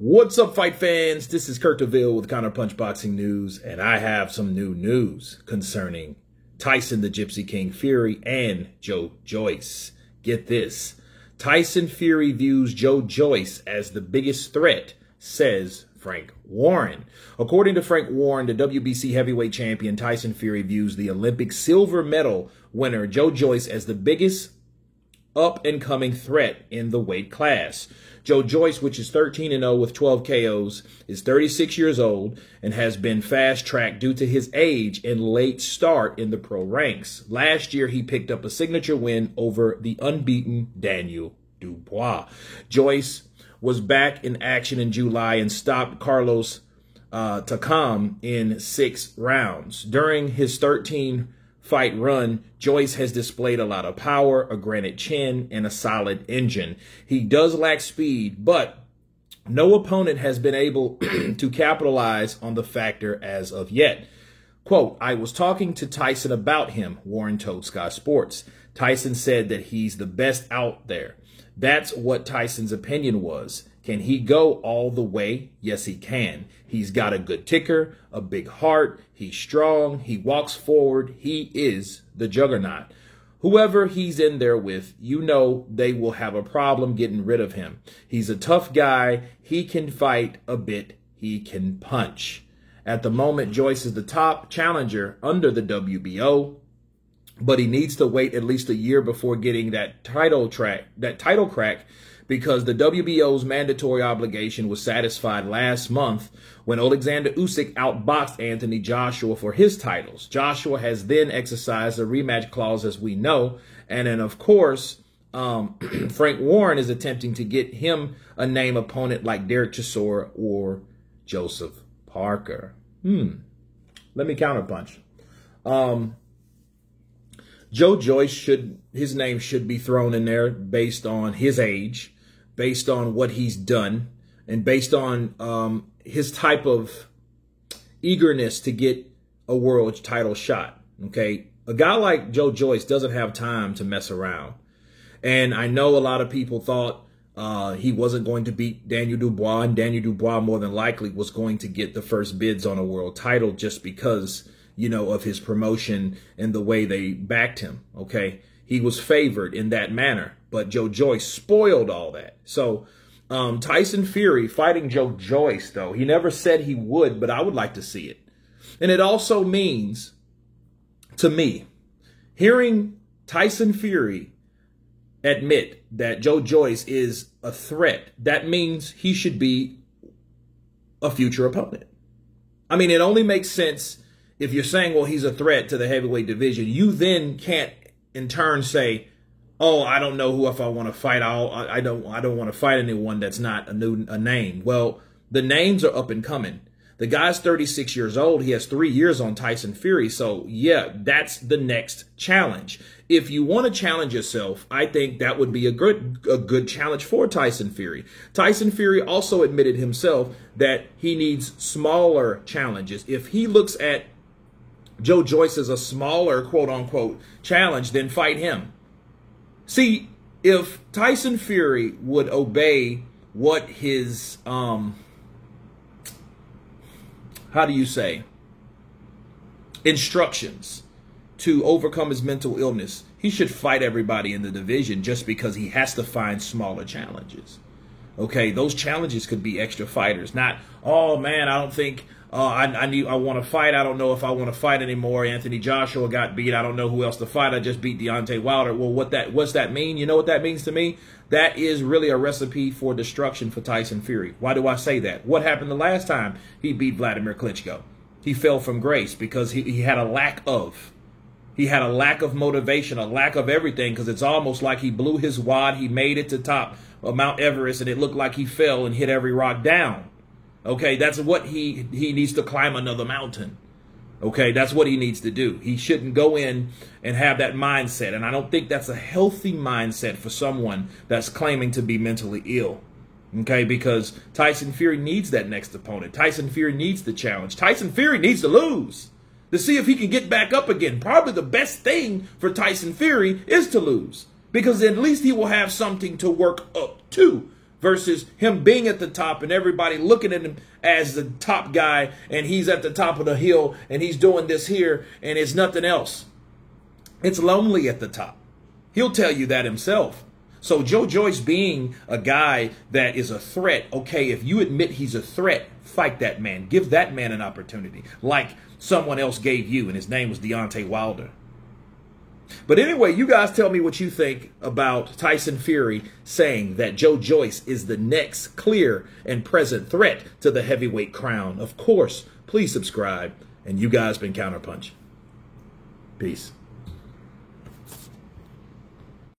What's up, fight fans? This is Kurt DeVille with Counterpunch Boxing News, and I have some new news concerning Tyson the Gypsy King Fury and Joe Joyce. Get this. Tyson Fury views Joe Joyce as the biggest threat, says Frank Warren. According to Frank Warren, the WBC heavyweight champion, Tyson Fury views the Olympic silver medal winner Joe Joyce as the biggest up-and-coming threat in the weight class. Joe Joyce, which is 13-0 with 12 KOs, is 36 years old and has been fast-tracked due to his age and late start in the pro ranks. Last year, he picked up a signature win over the unbeaten Daniel Dubois. Joyce was back in action in July and stopped Carlos Takam in 6 rounds. During his 13-fight run, Joyce has displayed a lot of power, a granite chin, and a solid engine. He does lack speed, but no opponent has been able to capitalize on the factor as of yet. Quote, "I was talking to Tyson about him," Warren told Sky Sports. Tyson said that he's the best out there. That's what Tyson's opinion was. Can he go all the way? Yes, he can. He's got a good ticker, a big heart. He's strong. He walks forward. He is the juggernaut. Whoever he's in there with, you know they will have a problem getting rid of him. He's a tough guy. He can fight a bit. He can punch. At the moment, Joyce is the top challenger under the WBO, but he needs to wait at least a year before getting that title crack, because the WBO's mandatory obligation was satisfied last month when Alexander Usyk outboxed Anthony Joshua for his titles. Joshua has then exercised a rematch clause, as we know, and then, of course, Frank Warren is attempting to get him a name opponent like Derek Chisora or Joseph Parker. Let me counterpunch. Joe Joyce his name should be thrown in there based on his age, based on what he's done, and based on his type of eagerness to get a world title shot. Okay, a guy like Joe Joyce doesn't have time to mess around. And I know a lot of people thought he wasn't going to beat Daniel Dubois, and Daniel Dubois more than likely was going to get the first bids on a world title just because, you know, of his promotion and the way they backed him. Okay, he was favored in that manner, but Joe Joyce spoiled all that. So Tyson Fury fighting Joe Joyce, though, he never said he would, but I would like to see it. And it also means, to me, hearing Tyson Fury admit that Joe Joyce is a threat, that means he should be a future opponent. I mean, it only makes sense if you're saying, well, he's a threat to the heavyweight division. You then can't in turn say, oh, I don't know who if I want to fight. I don't want to fight anyone that's not a name. Well, the names are up and coming. The guy's 36 years old. He has 3 years on Tyson Fury. So, yeah, that's the next challenge. If you want to challenge yourself, I think that would be a good challenge for Tyson Fury. Tyson Fury also admitted himself that he needs smaller challenges. If he looks at Joe Joyce as a smaller, quote-unquote, challenge, then fight him. See, if Tyson Fury would obey what his, instructions to overcome his mental illness, he should fight everybody in the division just because he has to find smaller challenges. Okay, those challenges could be extra fighters, not, oh man, I don't think I want to fight. I don't know if I want to fight anymore. Anthony Joshua got beat. I don't know who else to fight. I just beat Deontay Wilder. Well, what's that mean? You know what that means to me? That is really a recipe for destruction for Tyson Fury. Why do I say that? What happened the last time he beat Vladimir Klitschko? He fell from grace because he had a lack of motivation, a lack of everything, because it's almost like he blew his wad. He made it to top of Mount Everest, and it looked like he fell and hit every rock down. Okay, that's what he needs to climb another mountain. Okay, that's what he needs to do. He shouldn't go in and have that mindset. And I don't think that's a healthy mindset for someone that's claiming to be mentally ill. Okay, because Tyson Fury needs that next opponent. Tyson Fury needs the challenge. Tyson Fury needs to lose to see if he can get back up again. Probably the best thing for Tyson Fury is to lose, because at least he will have something to work up to versus him being at the top and everybody looking at him as the top guy, and he's at the top of the hill and he's doing this here and it's nothing else. It's lonely at the top. He'll tell you that himself. So Joe Joyce being a guy that is a threat, okay, if you admit he's a threat, fight that man. Give that man an opportunity like someone else gave you, and his name was Deontay Wilder. But anyway, you guys tell me what you think about Tyson Fury saying that Joe Joyce is the next clear and present threat to the heavyweight crown. Of course, please subscribe. And you guys been Counterpunch. Peace.